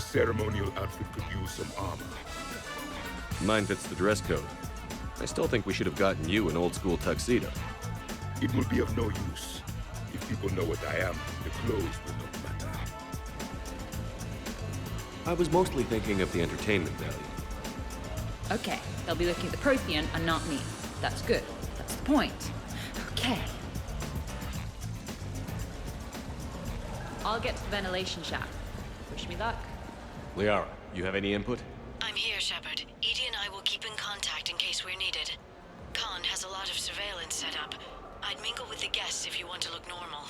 Your ceremonial outfit could use some armor. Mine fits the dress code. I still think we should have gotten you an old-school tuxedo. It will be of no use. If people know what I am, the clothes will not matter. I was mostly thinking of the entertainment value. Okay, they'll be looking at the Prothean and not me. That's good. That's the point. Okay. I'll get to the ventilation shaft. Wish me luck. Liara, you have any input? I'm here, Shepard. Edie and I will keep in contact in case we're needed. Khan has a lot of surveillance set up. I'd mingle with the guests if you want to look normal.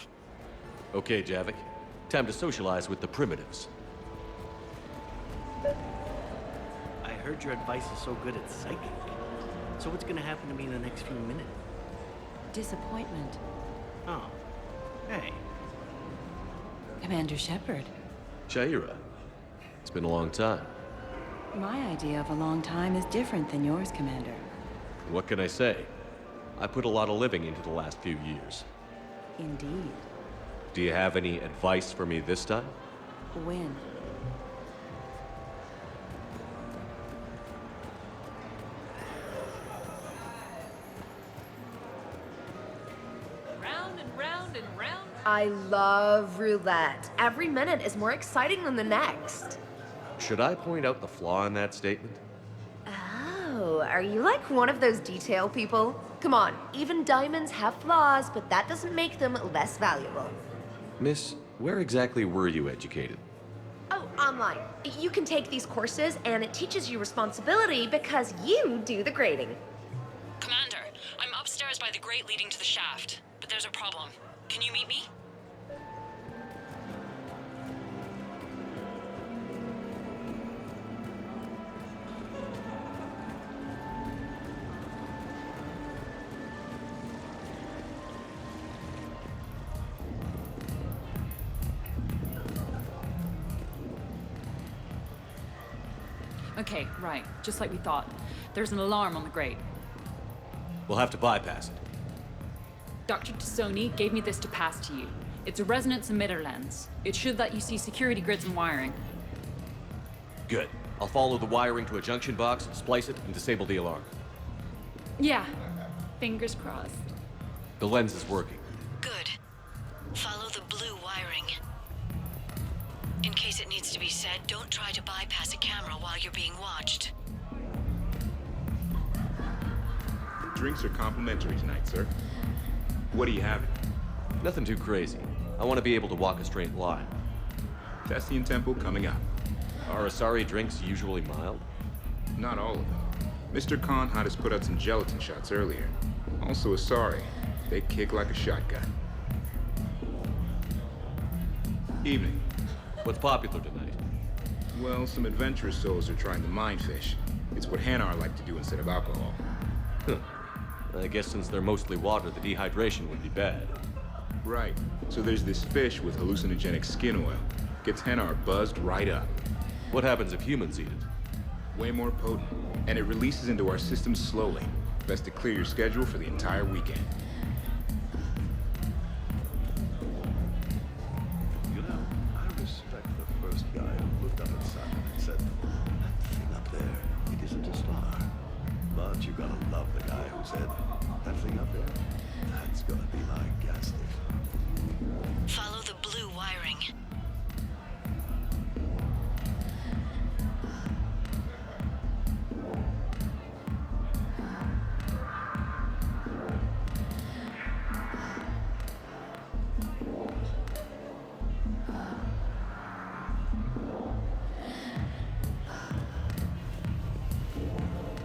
Okay, Javik. Time to socialize with the primitives. I heard your advice is so good at psychic. So what's gonna happen to me in the next few minutes? Disappointment. Oh. Hey. Commander Shepard. Shaira, it's been a long time. My idea of a long time is different than yours, Commander. What can I say? I put a lot of living into the last few years. Indeed. Do you have any advice for me this time? When? Round and round and round. I love roulette. Every minute is more exciting than the next. Should I point out the flaw in that statement? Oh, are you like one of those detail people? Come on, even diamonds have flaws, but that doesn't make them less valuable. Miss, where exactly were you educated? Oh, online. You can take these courses, and it teaches you responsibility because you do the grading. Commander, I'm upstairs by the grate leading to the shaft, but there's a problem. Can you meet me? Okay, right. Just like we thought. There's an alarm on the grate. We'll have to bypass it. Dr. Tassoni gave me this to pass to you. It's a resonance emitter lens. It should let you see security grids and wiring. Good. I'll follow the wiring to a junction box, splice it, and disable the alarm. Yeah. Fingers crossed. The lens is working. Good. Follow the blue wiring. In case it needs to be said, don't try to bypass a camera while you're being watched. Drinks are complimentary tonight, sir. What are you having? Nothing too crazy. I want to be able to walk a straight line. Testian Temple coming up. Are Asari drinks usually mild? Not all of them. Mr. Khan had us put out some gelatin shots earlier. Also Asari. They kick like a shotgun. Evening. What's popular tonight? Well, some adventurous souls are trying the mind fish. It's what Hanar like to do instead of alcohol. Huh. I guess since they're mostly water, the dehydration would be bad. Right. So there's this fish with hallucinogenic skin oil. Gets Hanar buzzed right up. What happens if humans eat it? Way more potent. And it releases into our system slowly. Best to clear your schedule for the entire weekend. You know, I respect the first guy who looked up at Saturn and said, "That thing up there, it isn't a star." But you gotta love the guy who said, "That thing up there, that's gonna be my gas station." Follow the blue wiring.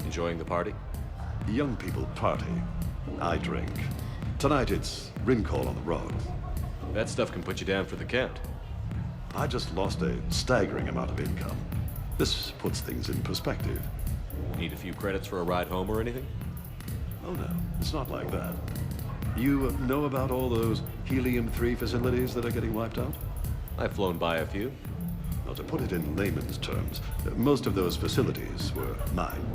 Enjoying the party? Young people party. I drink. Tonight it's Rincall on the rocks. That stuff can put you down for the count. I just lost a staggering amount of income. This puts things in perspective. Need a few credits for a ride home or anything? Oh no, it's not like that. You know about all those helium-3 facilities that are getting wiped out? I've flown by a few. Well, to put it in layman's terms, most of those facilities were mine.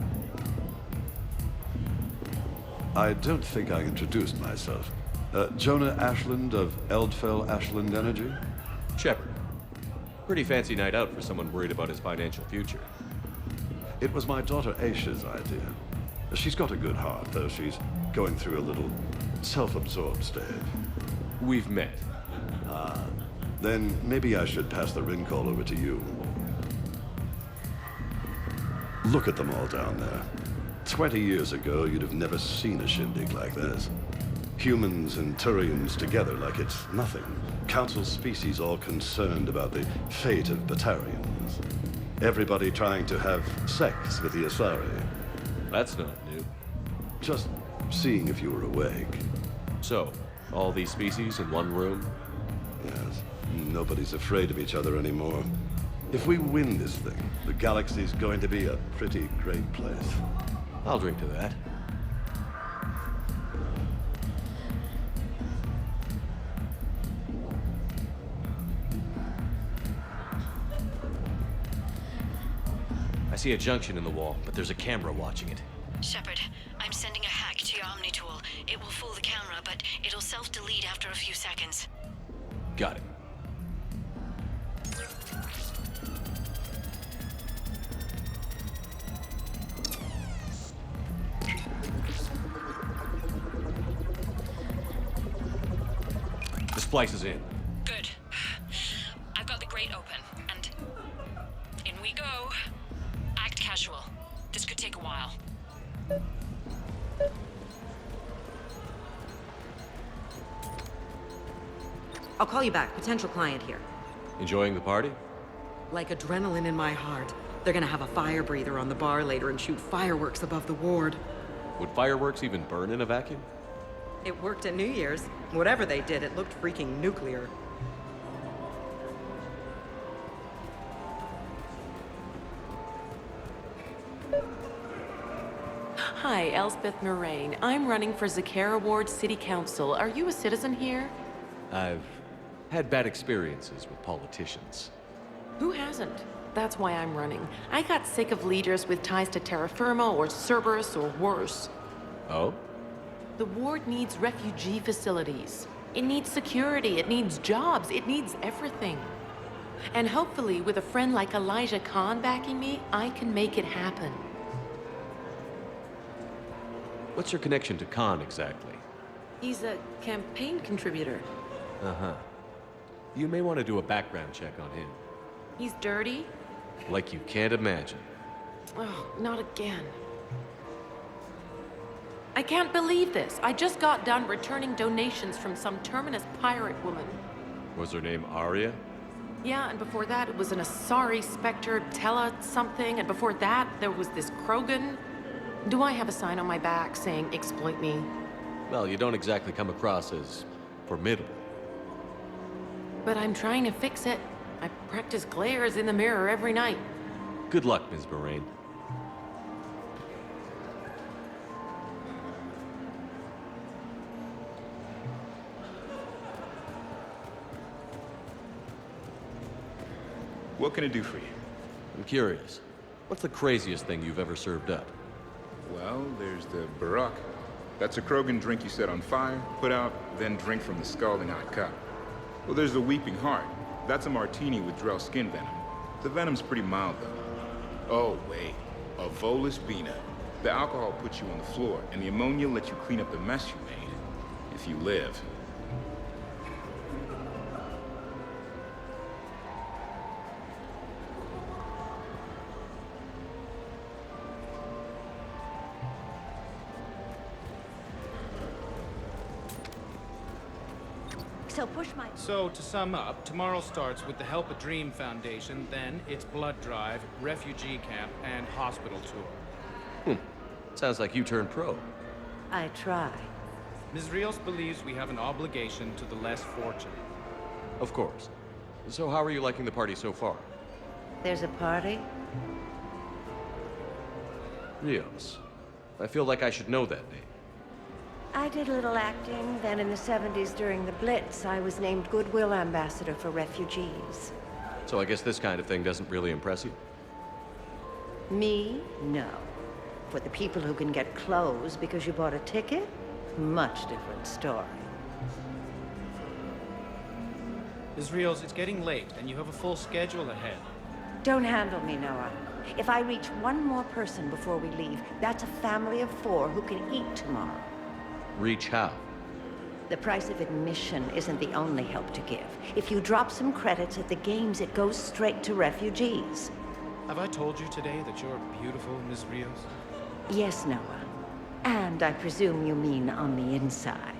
I don't think I introduced myself. Jonah Ashland of Eldfell Ashland Energy? Shepard. Pretty fancy night out for someone worried about his financial future. It was my daughter Aisha's idea. She's got a good heart, though she's going through a little self-absorbed stage. We've met. Then maybe I should pass the ring call over to you. Look at them all down there. 20 years ago, you'd have never seen a shindig like this. Humans and Turians together like it's nothing. Council species all concerned about the fate of Batarians. Everybody trying to have sex with the Asari. That's not new. Just seeing if you were awake. So, all these species in one room? Yes. Nobody's afraid of each other anymore. If we win this thing, the galaxy's going to be a pretty great place. I'll drink to that. I see a junction in the wall, but there's a camera watching it. Shepard, I'm sending a hack to your Omni tool. It will fool the camera, but it'll self-delete after a few seconds. Got it. The splice is in. Good. I've got the grate open, and in we go. Act casual. This could take a while. I'll call you back. Potential client here. Enjoying the party? Like adrenaline in my heart. They're gonna have a fire breather on the bar later and shoot fireworks above the ward. Would fireworks even burn in a vacuum? It worked at New Year's. Whatever they did, it looked freaking nuclear. Hi, Elspeth Moraine. I'm running for Zakara Ward City Council. Are you a citizen here? I've had bad experiences with politicians. Who hasn't? That's why I'm running. I got sick of leaders with ties to terra firma or Cerberus or worse. Oh? The ward needs refugee facilities. It needs security, it needs jobs, it needs everything. And hopefully, with a friend like Elijah Khan backing me, I can make it happen. What's your connection to Khan exactly? He's a campaign contributor. Uh-huh. You may want to do a background check on him. He's dirty? Like you can't imagine. Oh, not again. I can't believe this. I just got done returning donations from some terminus pirate woman. Was her name Arya? Yeah, and before that it was an Asari Spectre, Tella something, and before that there was this Krogan. Do I have a sign on my back saying exploit me? Well, you don't exactly come across as formidable. But I'm trying to fix it. I practice glares in the mirror every night. Good luck, Ms. Moraine. What can I do for you? I'm curious. What's the craziest thing you've ever served up? Well, there's the Barak. That's a Krogan drink you set on fire, put out, then drink from the scalding hot cup. Well, there's the Weeping Heart. That's a martini with Drell skin venom. The venom's pretty mild, though. Oh, wait. A Volus Bina. The alcohol puts you on the floor, and the ammonia lets you clean up the mess you made. If you live. So, to sum up, tomorrow starts with the Help a Dream Foundation, then it's blood drive, refugee camp, and hospital tour. Sounds like you turned pro. I try. Ms. Rios believes we have an obligation to the less fortunate. Of course. So how are you liking the party so far? There's a party? Rios. I feel like I should know that name. I did a little acting. Then in the 70s during the Blitz, I was named Goodwill Ambassador for Refugees. So I guess this kind of thing doesn't really impress you? Me? No. For the people who can get clothes because you bought a ticket? Much different story. Israels, it's getting late, and you have a full schedule ahead. Don't handle me, Noah. If I reach one more person before we leave, that's a family of 4 who can eat tomorrow. Reach how? The price of admission isn't the only help to give. If you drop some credits at the games, it goes straight to refugees. Have I told you today that you're beautiful, Miss Rios? Yes, Noah. And I presume you mean on the inside.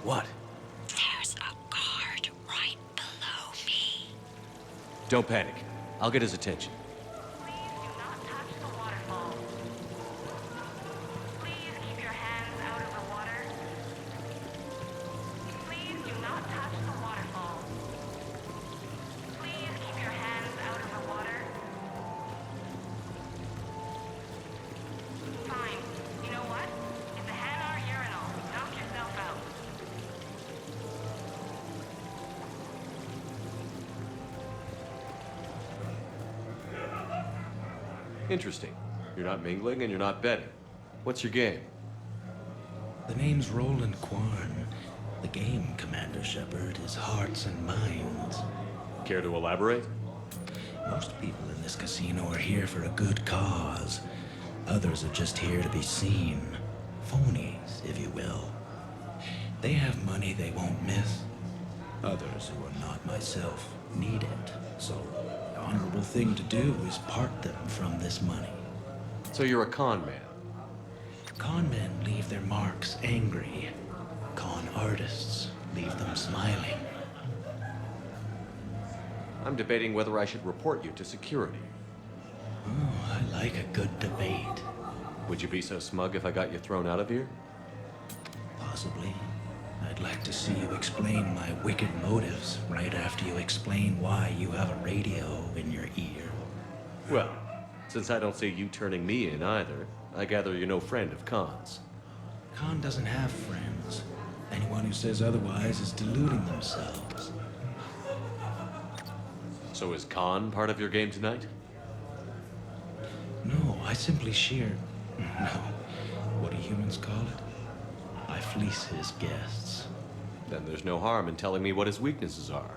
What? There's a guard right below me. Don't panic. I'll get his attention. Please do not touch the waterfall. Please keep your hands out of the water. Please do not touch the waterfall. Please keep your hands out of the water. Fine. You know what? It's a Hanar urinal. Knock yourself out. Interesting. You're not mingling and you're not betting. What's your game? The name's Roland Quarn. The game, Commander Shepard, is hearts and minds. Care to elaborate? Most people in this casino are here for a good cause. Others are just here to be seen. Phonies, if you will. They have money they won't miss. Others, who are not myself, need it. So, the honorable thing to do is part them from this money. So you're a con man? Con men leave their marks angry. Con artists leave them smiling. I'm debating whether I should report you to security. Oh, I like a good debate. Would you be so smug if I got you thrown out of here? Possibly. I'd like to see you explain my wicked motives right after you explain why you have a radio in your ear. Well, since I don't see you turning me in either, I gather you're no friend of Khan's. Khan doesn't have friends. Anyone who says otherwise is deluding themselves. So is Khan part of your game tonight? No, I simply shear... No. What do humans call it? I fleece his guests. Then there's no harm in telling me what his weaknesses are.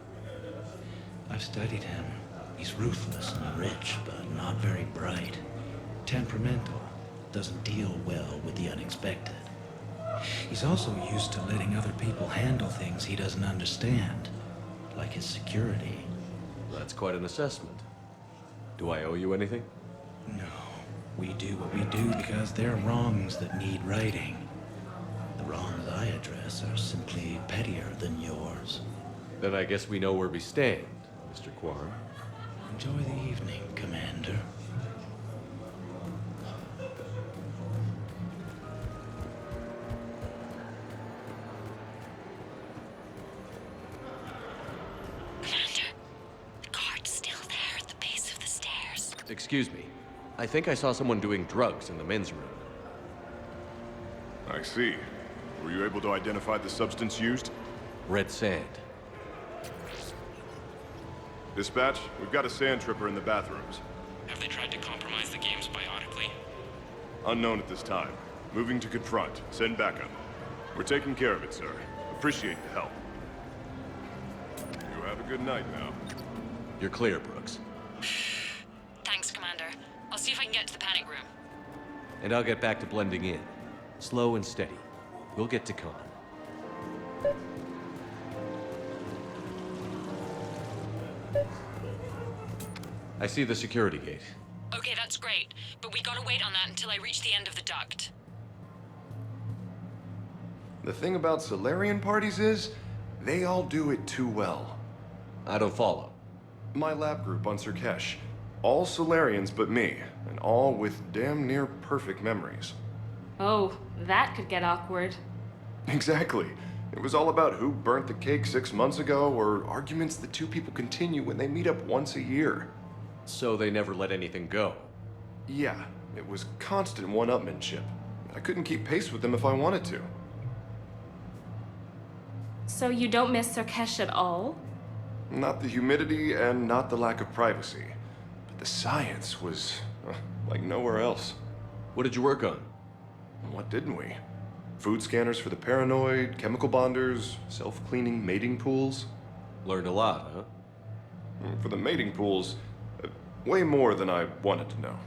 I've studied him. He's ruthless and rich, but not very bright. Temperamental. Doesn't deal well with the unexpected. He's also used to letting other people handle things he doesn't understand, like his security. That's quite an assessment. Do I owe you anything? No. We do what we do because they're wrongs that need righting. The wrongs I address are simply pettier than yours. Then I guess we know where we stand, Mr. Quarn. Enjoy the evening, Commander. Commander, the guard's still there at the base of the stairs. Excuse me. I think I saw someone doing drugs in the men's room. I see. Were you able to identify the substance used? Red sand. Dispatch, we've got a sand tripper in the bathrooms. Have they tried to compromise the games biotically? Unknown at this time. Moving to confront. Send backup. We're taking care of it, sir. Appreciate the help. You have a good night now. You're clear, Brooks. Thanks, Commander. I'll see if I can get to the panic room. And I'll get back to blending in. Slow and steady. We'll get to Khan. I see the security gate. Okay, that's great, but we gotta wait on that until I reach the end of the duct. The thing about Solarian parties is, they all do it too well. I don't follow. My lab group on Sirkesh. All Solarians but me, and all with damn near perfect memories. Oh, that could get awkward. Exactly. It was all about who burnt the cake 6 months ago, or arguments that two people continue when they meet up once a year. So they never let anything go? Yeah, it was constant one-upmanship. I couldn't keep pace with them if I wanted to. So you don't miss Sirkesh at all? Not the humidity and not the lack of privacy. The science was like nowhere else. What did you work on? What didn't we? Food scanners for the paranoid, chemical bonders, self-cleaning mating pools. Learned a lot, huh? For the mating pools, way more than I wanted to know.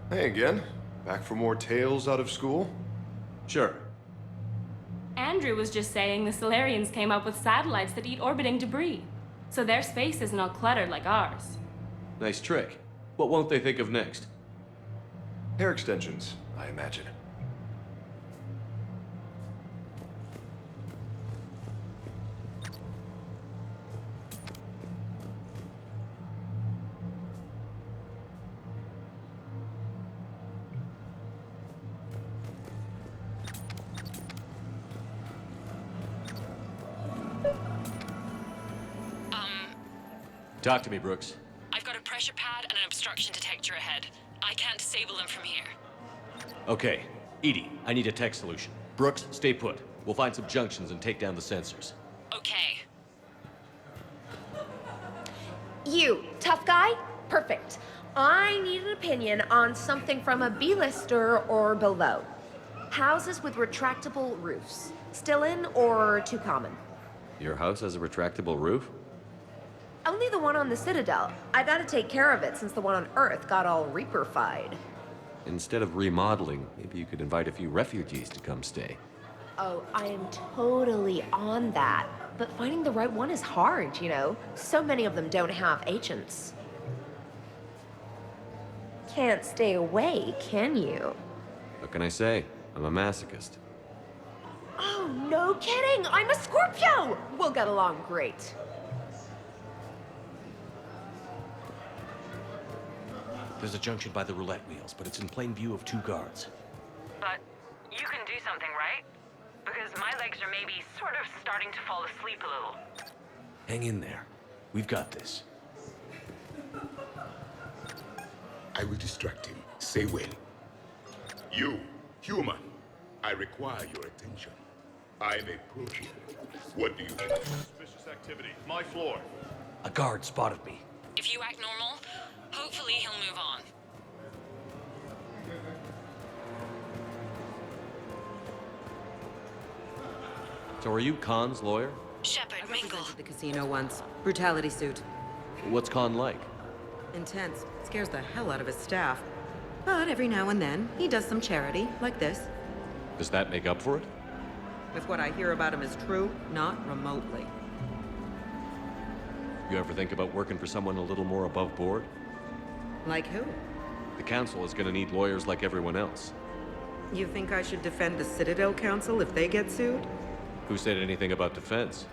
Hey again. Back for more tales out of school? Sure. Andrew was just saying the Solarians came up with satellites that eat orbiting debris. So their space isn't all cluttered like ours. Nice trick. What won't they think of next? Hair extensions, I imagine. Talk to me, Brooks. I've got a pressure pad and an obstruction detector ahead. I can't disable them from here. Okay. Edie, I need a tech solution. Brooks, stay put. We'll find some junctions and take down the sensors. Okay. You, tough guy? Perfect. I need an opinion on something from a B-lister or below. Houses with retractable roofs. Still in or too common? Your house has a retractable roof? Only the one on the Citadel. I gotta take care of it since the one on Earth got all Reaper-fied. Instead of remodeling, maybe you could invite a few refugees to come stay. Oh, I am totally on that. But finding the right one is hard, you know? So many of them don't have agents. Can't stay away, can you? What can I say? I'm a masochist. Oh, no kidding! I'm a Scorpio! We'll get along great. There's a junction by the roulette wheels, but it's in plain view of 2 guards. But you can do something, right? Because my legs are maybe sort of starting to fall asleep a little. Hang in there. We've got this. I will distract him. Say when. You, human, I require your attention. I'm a pro here. What do you think? Suspicious activity. My floor. A guard spotted me. If you act normal, hopefully he'll move on. So are you Khan's lawyer? Shepard, mingle. The casino once. Brutality suit. What's Khan like? Intense. Scares the hell out of his staff. But every now and then, he does some charity, like this. Does that make up for it? If what I hear about him is true, not remotely. You ever think about working for someone a little more above board? Like who? The council is gonna need lawyers like everyone else. You think I should defend the Citadel Council if they get sued? Who said anything about defense?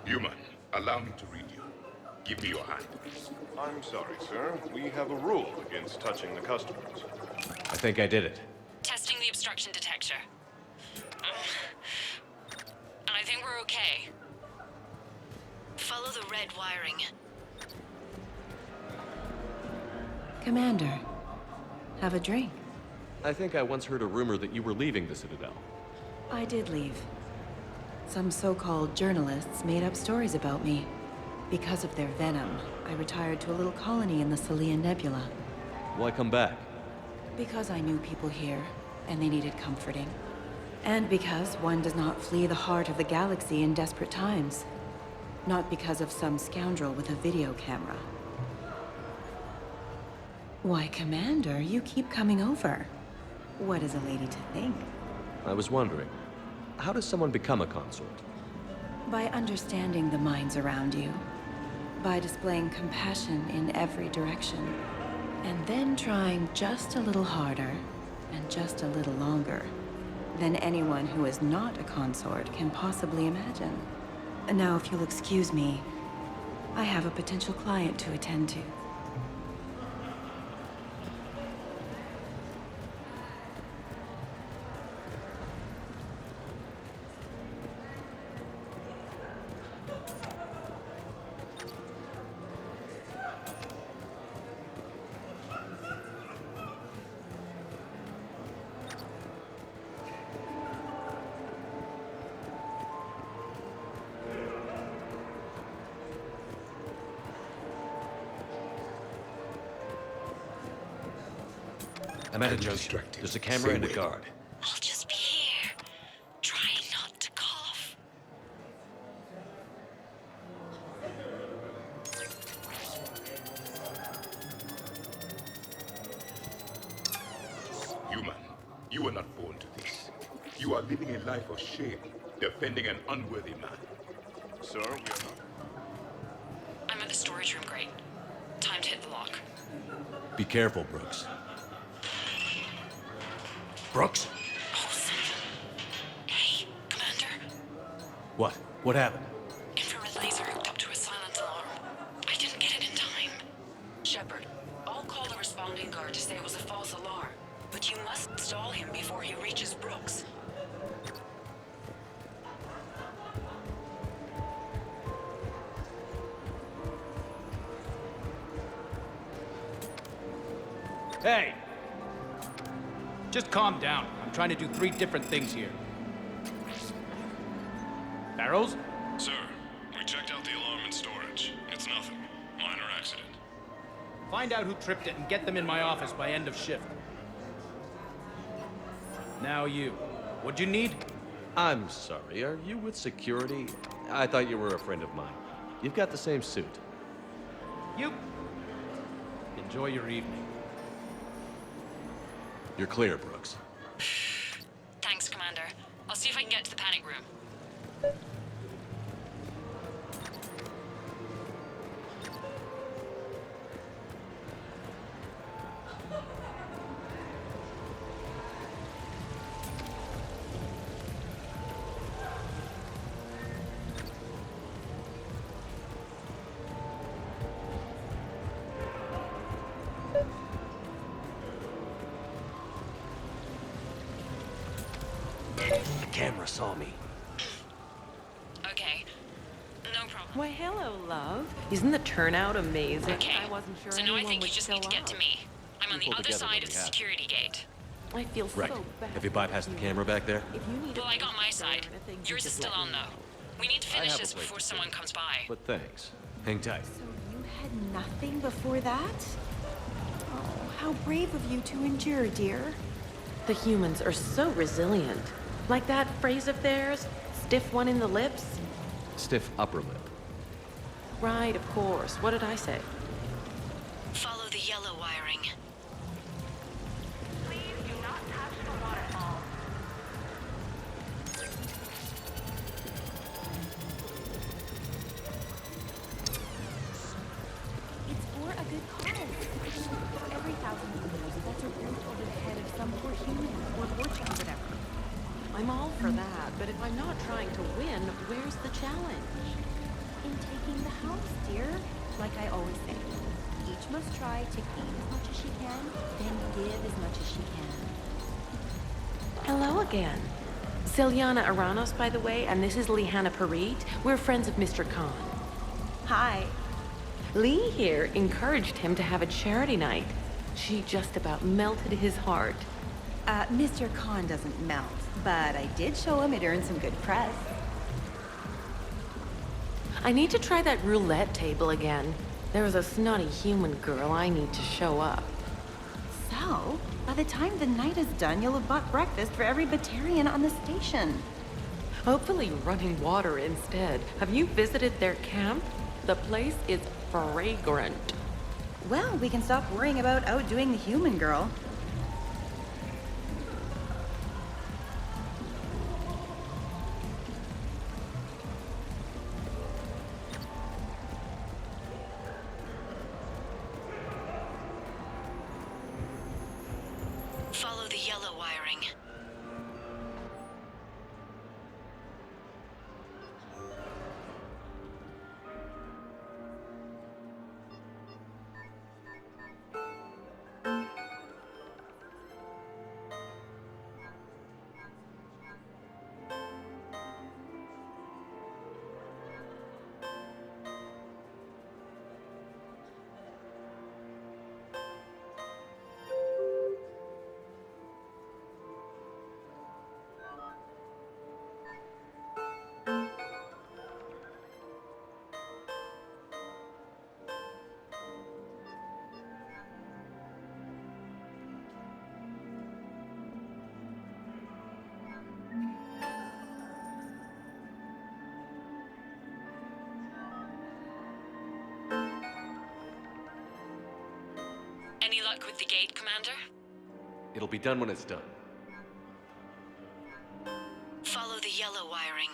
Human, allow me to read you. Give me your hand. I'm sorry, sir. We have a rule against touching the customers. I think I did it. Testing the obstruction detector. And I think we're okay. Follow the red wiring. Commander, have a drink. I think I once heard a rumor that you were leaving the Citadel. I did leave. Some so-called journalists made up stories about me. Because of their venom, I retired to a little colony in the Celian Nebula. Why come back? Because I knew people here, and they needed comforting. And because one does not flee the heart of the galaxy in desperate times. Not because of some scoundrel with a video camera. Why, Commander, you keep coming over. What is a lady to think? I was wondering, how does someone become a consort? By understanding the minds around you. by displaying compassion in every direction, and then trying just a little harder and just a little longer than anyone who is not a consort can possibly imagine. Now, if you'll excuse me, I have a potential client to attend to. I'm at a junction. There's a camera and a guard. I'll just be here. Try not to cough. Human, you are not born to this. You are living a life of shame, defending an unworthy man. Sir, we are not. I'm at the storage room, Great. Time to hit the lock. Be careful, Brooks. Brooks? Hey, Commander. What? What happened? Infrared laser hooked up to a silent alarm. I didn't get it in time. Shepard, I'll call the responding guard to say it was a false alarm. But you must stall him before he reaches Brooks. Hey! Just calm down. I'm trying to do 3 different things here. Barrows? Sir, we checked out the alarm in storage. It's nothing. Minor accident. Find out who tripped it and get them in my office by end of shift. Now you. What'd you need? I'm sorry, are you with security? I thought you were a friend of mine. You've got the same suit. You. Enjoy your evening. You're clear, Brooks. Thanks, Commander. I'll see if I can get to the panic room. The camera saw me. Okay. No problem. Why, hello, love. Isn't the turnout amazing? Okay. I wasn't sure So now I anyone think would you just show need to get to up. me. I'm on the Pull other together side what of we the have. security gate. I feel Right. so bad. Have you bypassed the camera back there? If you need Well, I got my side. Yours is still on, though. We need to finish have a this place before to someone stay. comes by. But thanks. Hang tight. So you had nothing before that? Oh, how brave of you to endure, dear. The humans are so resilient. Like that phrase of theirs, stiff one in the lips. Stiff upper lip. Right, of course. What did I say? Follow the yellow wiring. Please do not touch the waterfall. It's for a good cause. For every 1,000 euros, that's a roof over the head of some poor human or fortune or whatever. I'm all for that, but if I'm not trying to win, where's the challenge? In taking the house, dear. Like I always say, each must try to gain as much as she can, then give as much as she can. Hello again. Celiana Aranos, by the way, and this is Lihanna Parit. We're friends of Mr. Khan. Hi. Lee here encouraged him to have a charity night. She just about melted his heart. Mr. Khan doesn't melt, but I did show him it earned some good press. I need to try that roulette table again. There was a snotty human girl I need to show up. So, by the time the night is done, you'll have bought breakfast for every Batarian on the station. Hopefully running water instead. Have you visited their camp? The place is fragrant. Well, we can stop worrying about outdoing the human girl. yellow wiring. Any luck with the gate, Commander? It'll be done when it's done. Follow the yellow wiring.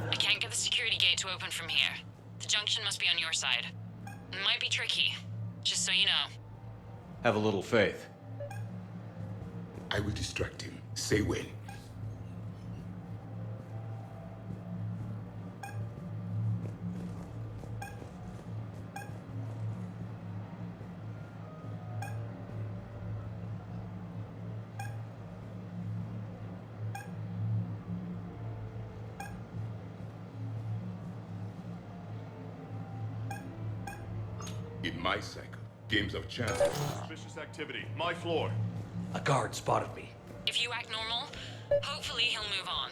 I can't get the security gate to open from here. The junction must be on your side. It might be tricky, just so you know. Have a little faith. I will distract him. Say when. In my cycle, games of chance. Suspicious activity. My floor. A guard spotted me. If you act normal, hopefully he'll move on.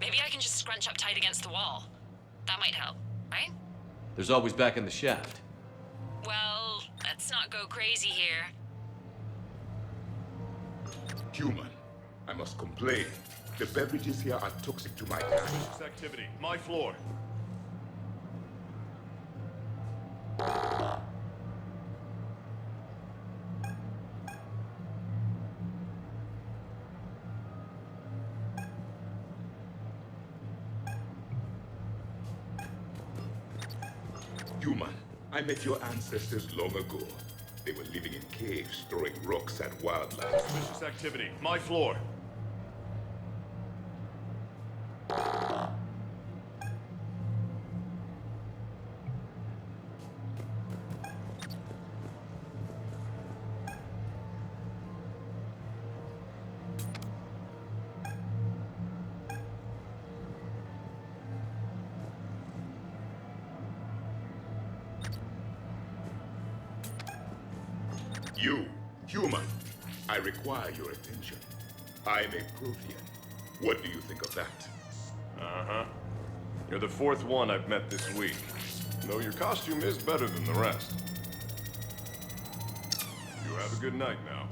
Maybe I can just scrunch up tight against the wall. That might help, right? There's always back in the shaft. Well, let's not go crazy here. Human, I must complain. The beverages here are toxic to my kind. Suspicious activity. My floor. Human, I met your ancestors long ago. They were living in caves, throwing rocks at wildlife. Suspicious activity. My floor. You, human, I require your attention. I'm a Prothean. What do you think of that? Uh-huh. You're the fourth one I've met this week. Though your costume is better than the rest. Have a good night now.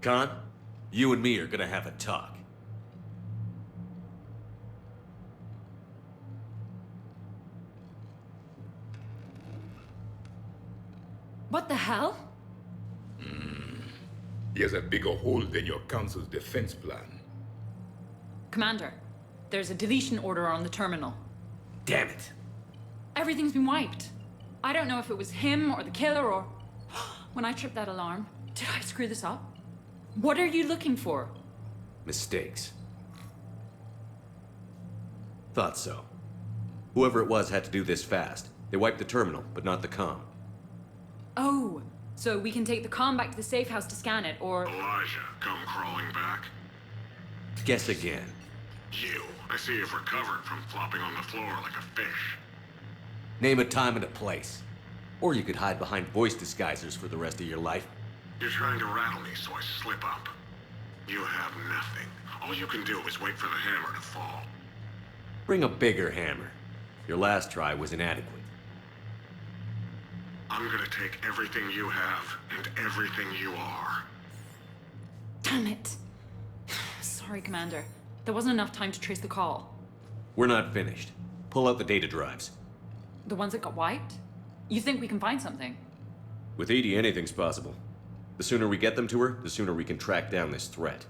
Khan, you and me are gonna have a talk. What the hell? He has a bigger hole than your council's defense plan. Commander, there's a deletion order on the terminal. Damn it. Everything's been wiped. I don't know if it was him or the killer or... When I tripped that alarm, did I screw this up? What are you looking for? Mistakes. Thought so. Whoever it was had to do this fast. They wiped the terminal, but not the comm. Oh, so we can take the comm back to the safe house to scan it, or... Elijah, come crawling back. Guess again. You. I see you've recovered from flopping on the floor like a fish. Name a time and a place. Or you could hide behind voice disguisers for the rest of your life. You're trying to rattle me, so I slip up. You have nothing. All you can do is wait for the hammer to fall. Bring a bigger hammer. Your last try was inadequate. I'm gonna take everything you have and everything you are. Damn it. Sorry, Commander. There wasn't enough time to trace the call. We're not finished. Pull out the data drives. The ones that got wiped? You think we can find something? With Edie, anything's possible. The sooner we get them to her, the sooner we can track down this threat.